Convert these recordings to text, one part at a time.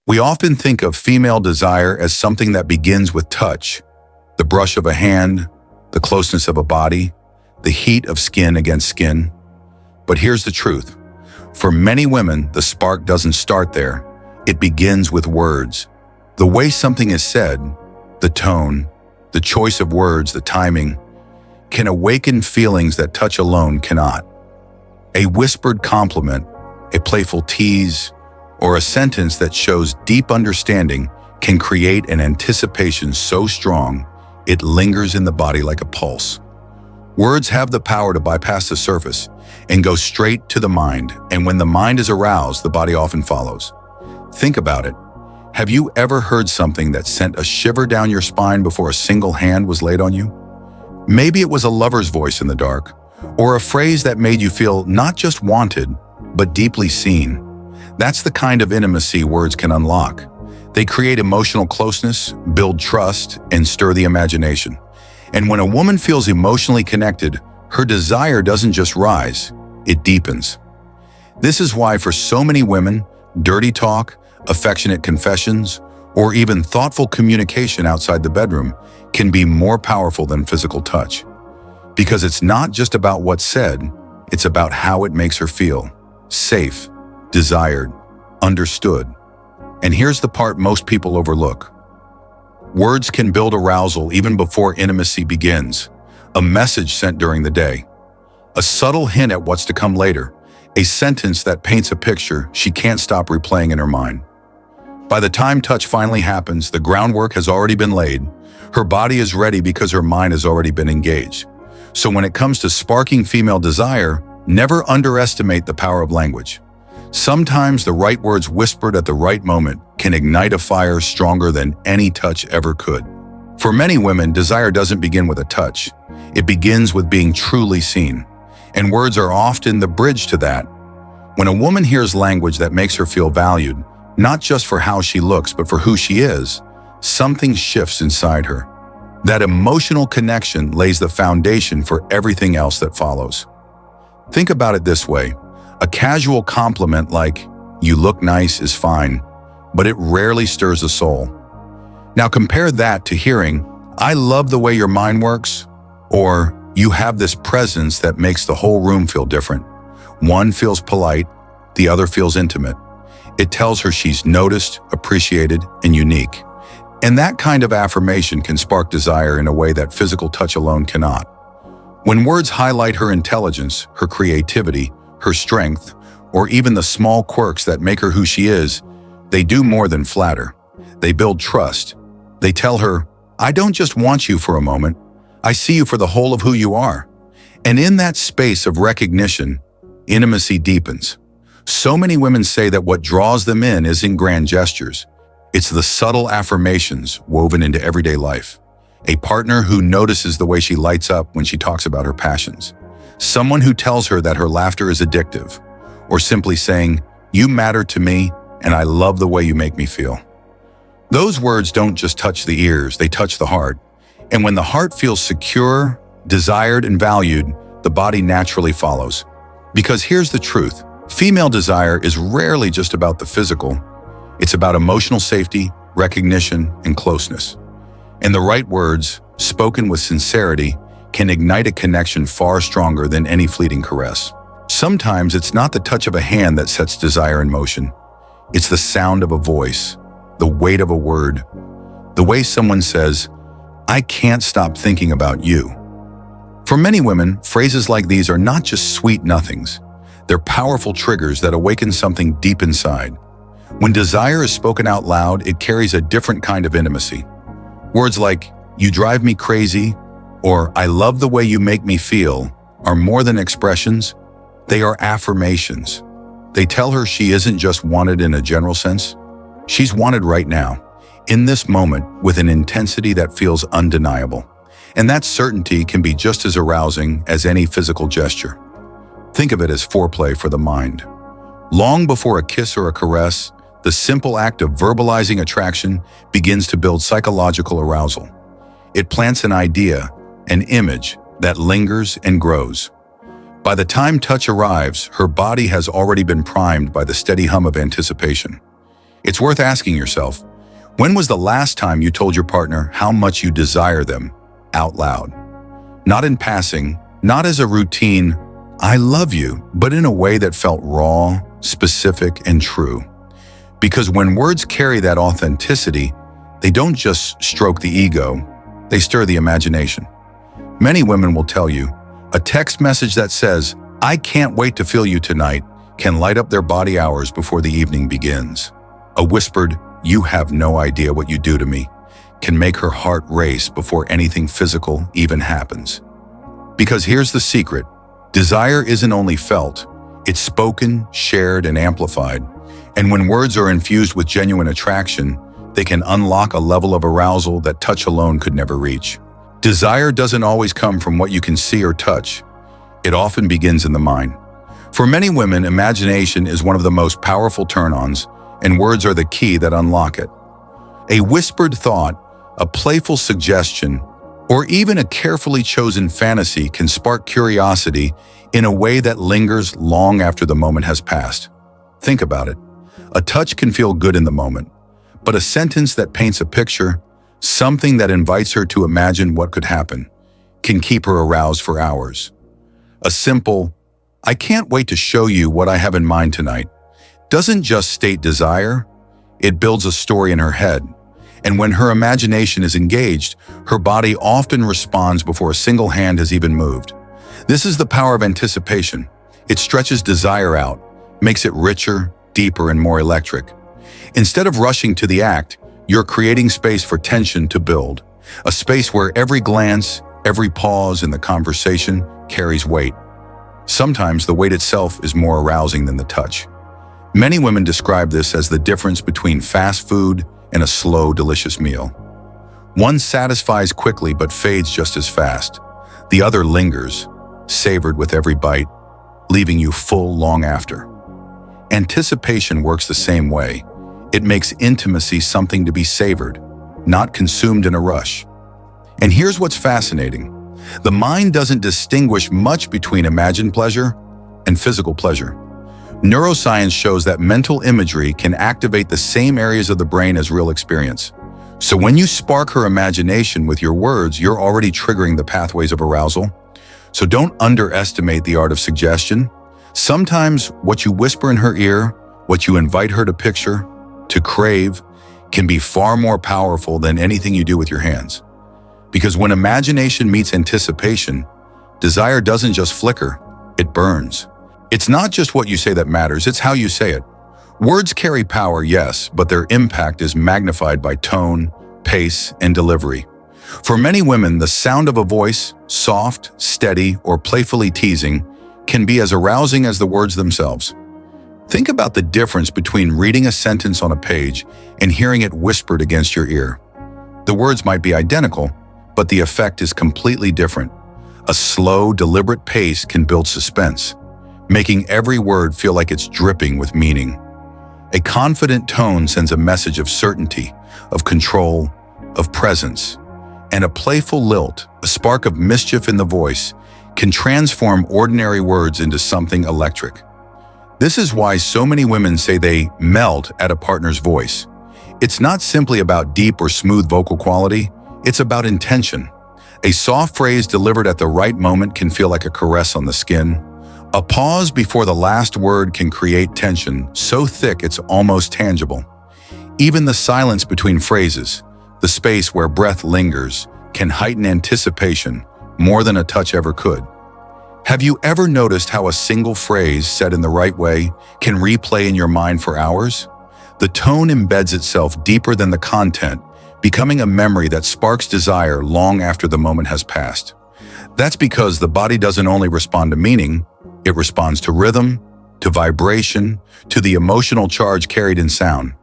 We often think of female desire as something that begins with touch, the brush of a hand, the closeness of a body, the heat of skin against skin. But here's the truth. For many women, the spark doesn't start there. It begins with words. The way something is said, the tone, the choice of words, the timing, can awaken feelings that touch alone cannot. A whispered compliment, a playful tease, or a sentence that shows deep understanding can create an anticipation so strong it lingers in the body like a pulse. Words have the power to bypass the surface and go straight to the mind, and when the mind is aroused, the body often follows. Think about it. Have you ever heard something that sent a shiver down your spine before a single hand was laid on you? Maybe it was a lover's voice in the dark, or a phrase that made you feel not just wanted, but deeply seen. That's the kind of intimacy words can unlock. They create emotional closeness, build trust, and stir the imagination. And when a woman feels emotionally connected, her desire doesn't just rise, it deepens. This is why for so many women, dirty talk, affectionate confessions, or even thoughtful communication outside the bedroom can be more powerful than physical touch. Because it's not just about what's said, it's about how it makes her feel. Safe, desired, understood. And here's the part most people overlook. Words can build arousal even before intimacy begins. A message sent during the day, a subtle hint at what's to come later, a sentence that paints a picture she can't stop replaying in her mind. By the time touch finally happens, the groundwork has already been laid. Her body is ready because her mind has already been engaged. So when it comes to sparking female desire, never underestimate the power of language. Sometimes the right words whispered at the right moment can ignite a fire stronger than any touch ever could. For many women, desire doesn't begin with a touch. It begins with being truly seen. And words are often the bridge to that. When a woman hears language that makes her feel valued, not just for how she looks, but for who she is, something shifts inside her. That emotional connection lays the foundation for everything else that follows. Think about it this way. A casual compliment like, "You look nice," is fine, but it rarely stirs the soul. Now compare that to hearing, "I love the way your mind works," or "You have this presence that makes the whole room feel different." One feels polite, the other feels intimate. It tells her she's noticed, appreciated, and unique. And that kind of affirmation can spark desire in a way that physical touch alone cannot. When words highlight her intelligence, her creativity, her strength, or even the small quirks that make her who she is, they do more than flatter. They build trust. They tell her, "I don't just want you for a moment. I see you for the whole of who you are." And in that space of recognition, intimacy deepens. So many women say that what draws them in isn't grand gestures. It's the subtle affirmations woven into everyday life. A partner who notices the way she lights up when she talks about her passions. Someone who tells her that her laughter is addictive. Or simply saying, "You matter to me, and I love the way you make me feel." Those words don't just touch the ears, they touch the heart. And when the heart feels secure, desired, and valued, the body naturally follows. Because here's the truth. Female desire is rarely just about the physical. It's about emotional safety, recognition, and closeness. And the right words, spoken with sincerity, can ignite a connection far stronger than any fleeting caress. Sometimes it's not the touch of a hand that sets desire in motion. It's the sound of a voice, the weight of a word, the way someone says, "I can't stop thinking about you." For many women, phrases like these are not just sweet nothings. They're powerful triggers that awaken something deep inside. When desire is spoken out loud, it carries a different kind of intimacy. Words like, "You drive me crazy," or "I love the way you make me feel," are more than expressions. They are affirmations. They tell her she isn't just wanted in a general sense. She's wanted right now, in this moment, with an intensity that feels undeniable. And that certainty can be just as arousing as any physical gesture. Think of it as foreplay for the mind. Long before a kiss or a caress, the simple act of verbalizing attraction begins to build psychological arousal. It plants an idea, an image, that lingers and grows. By the time touch arrives, her body has already been primed by the steady hum of anticipation. It's worth asking yourself, when was the last time you told your partner how much you desire them out loud? Not in passing, not as a routine, "I love you," but in a way that felt raw, specific, and true. Because when words carry that authenticity, they don't just stroke the ego, they stir the imagination. Many women will tell you, a text message that says, "I can't wait to feel you tonight," can light up their body hours before the evening begins. A whispered, "You have no idea what you do to me," can make her heart race before anything physical even happens. Because here's the secret, desire isn't only felt, it's spoken, shared, and amplified. And when words are infused with genuine attraction, they can unlock a level of arousal that touch alone could never reach. Desire doesn't always come from what you can see or touch. It often begins in the mind. For many women, imagination is one of the most powerful turn-ons, and words are the key that unlock it. A whispered thought, a playful suggestion, or even a carefully chosen fantasy can spark curiosity in a way that lingers long after the moment has passed. Think about it. A touch can feel good in the moment, but a sentence that paints a picture, something that invites her to imagine what could happen, can keep her aroused for hours. A simple, "I can't wait to show you what I have in mind tonight," doesn't just state desire, it builds a story in her head. And when her imagination is engaged, her body often responds before a single hand has even moved. This is the power of anticipation. It stretches desire out, makes it richer, deeper, and more electric. Instead of rushing to the act, you're creating space for tension to build, a space where every glance, every pause in the conversation carries weight. Sometimes the weight itself is more arousing than the touch. Many women describe this as the difference between fast food and a slow, delicious meal. One satisfies quickly but fades just as fast. The other lingers, savored with every bite, leaving you full long after. Anticipation works the same way. It makes intimacy something to be savored, not consumed in a rush. And here's what's fascinating. The mind doesn't distinguish much between imagined pleasure and physical pleasure. Neuroscience shows that mental imagery can activate the same areas of the brain as real experience. So when you spark her imagination with your words, you're already triggering the pathways of arousal. So don't underestimate the art of suggestion. Sometimes what you whisper in her ear, what you invite her to picture, to crave, can be far more powerful than anything you do with your hands. Because when imagination meets anticipation, desire doesn't just flicker, it burns. It's not just what you say that matters, it's how you say it. Words carry power, yes, but their impact is magnified by tone, pace, and delivery. For many women, the sound of a voice, soft, steady, or playfully teasing, can be as arousing as the words themselves. Think about the difference between reading a sentence on a page and hearing it whispered against your ear. The words might be identical, but the effect is completely different. A slow, deliberate pace can build suspense, making every word feel like it's dripping with meaning. A confident tone sends a message of certainty, of control, of presence. And a playful lilt, a spark of mischief in the voice, can transform ordinary words into something electric. This is why so many women say they melt at a partner's voice. It's not simply about deep or smooth vocal quality, it's about intention. A soft phrase delivered at the right moment can feel like a caress on the skin. A pause before the last word can create tension so thick it's almost tangible. Even the silence between phrases, the space where breath lingers, can heighten anticipation more than a touch ever could. Have you ever noticed how a single phrase said in the right way can replay in your mind for hours? The tone embeds itself deeper than the content, becoming a memory that sparks desire long after the moment has passed. That's because the body doesn't only respond to meaning, it responds to rhythm, to vibration, to the emotional charge carried in sound.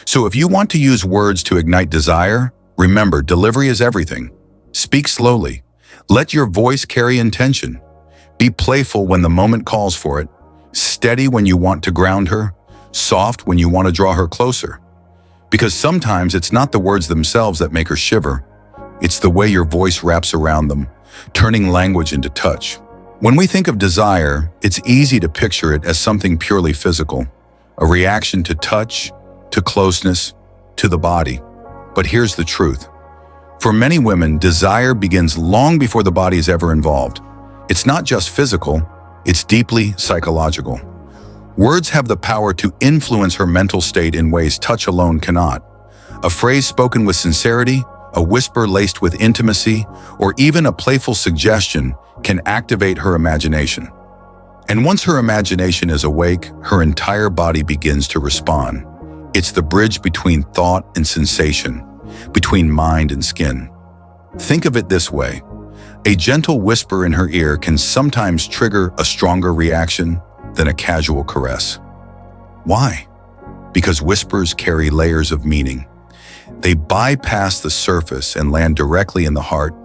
So if you want to use words to ignite desire, remember, delivery is everything. Speak slowly. Let your voice carry intention. Be playful when the moment calls for it, steady when you want to ground her, soft when you want to draw her closer. Because sometimes it's not the words themselves that make her shiver, it's the way your voice wraps around them, turning language into touch. When we think of desire, it's easy to picture it as something purely physical, a reaction to touch, to closeness, to the body. But here's the truth. For many women, desire begins long before the body is ever involved. It's not just physical, it's deeply psychological. Words have the power to influence her mental state in ways touch alone cannot. A phrase spoken with sincerity, a whisper laced with intimacy, or even a playful suggestion can activate her imagination. And once her imagination is awake, her entire body begins to respond. It's the bridge between thought and sensation, between mind and skin. Think of it this way. A gentle whisper in her ear can sometimes trigger a stronger reaction than a casual caress. Why? Because whispers carry layers of meaning. They bypass the surface and land directly in the heart,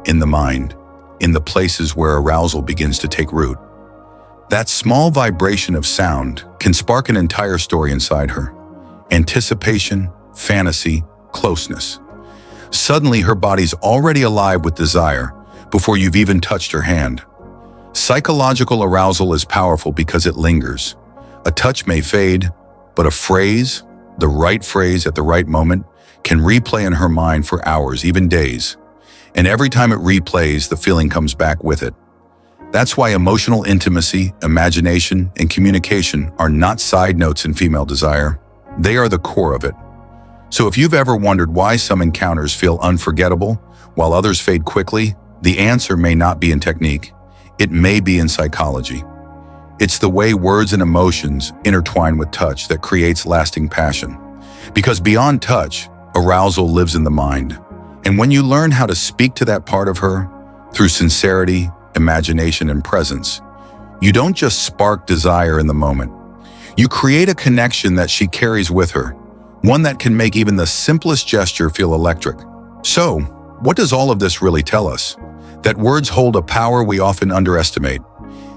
in the mind, in the places where arousal begins to take root. That small vibration of sound can spark an entire story inside her. Anticipation, fantasy, closeness. Suddenly, her body's already alive with desire before you've even touched her hand. Psychological arousal is powerful because it lingers. A touch may fade, but a phrase, the right phrase at the right moment, can replay in her mind for hours, even days. And every time it replays, the feeling comes back with it. That's why emotional intimacy, imagination, and communication are not side notes in female desire. They are the core of it. So if you've ever wondered why some encounters feel unforgettable while others fade quickly, the answer may not be in technique. It may be in psychology. It's the way words and emotions intertwine with touch that creates lasting passion. Because beyond touch, arousal lives in the mind. And when you learn how to speak to that part of her through sincerity, imagination, and presence, you don't just spark desire in the moment. You create a connection that she carries with her, one that can make even the simplest gesture feel electric. So, what does all of this really tell us? That words hold a power we often underestimate.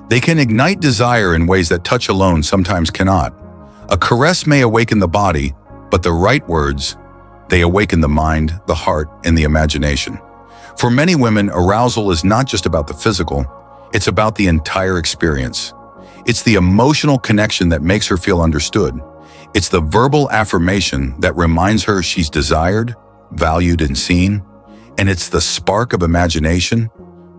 They can ignite desire in ways that touch alone sometimes cannot. A caress may awaken the body, but the right words, they awaken the mind, the heart, and the imagination. For many women, arousal is not just about the physical, it's about the entire experience. It's the emotional connection that makes her feel understood. It's the verbal affirmation that reminds her she's desired, valued, and seen. And it's the spark of imagination,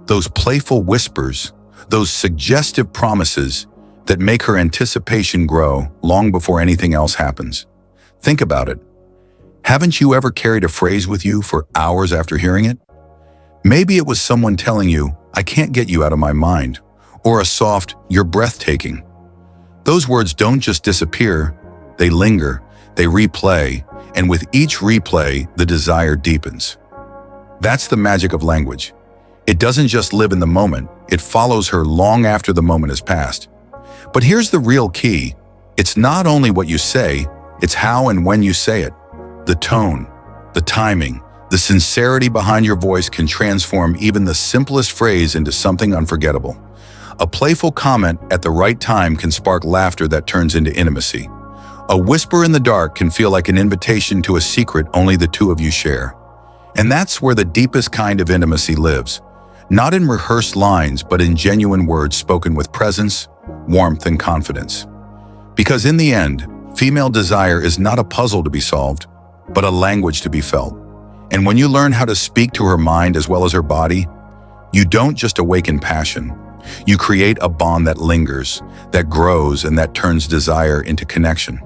those playful whispers, those suggestive promises that make her anticipation grow long before anything else happens. Think about it. Haven't you ever carried a phrase with you for hours after hearing it? Maybe it was someone telling you, "I can't get you out of my mind," or a soft, "You're breathtaking." Those words don't just disappear, they linger, they replay, and with each replay, the desire deepens. That's the magic of language. It doesn't just live in the moment, it follows her long after the moment has passed. But here's the real key. It's not only what you say, it's how and when you say it. The tone, the timing, the sincerity behind your voice can transform even the simplest phrase into something unforgettable. A playful comment at the right time can spark laughter that turns into intimacy. A whisper in the dark can feel like an invitation to a secret only the two of you share. And that's where the deepest kind of intimacy lives. Not in rehearsed lines, but in genuine words spoken with presence, warmth, and confidence. Because in the end, female desire is not a puzzle to be solved, but a language to be felt. And when you learn how to speak to her mind as well as her body, you don't just awaken passion. You create a bond that lingers, that grows, and that turns desire into connection.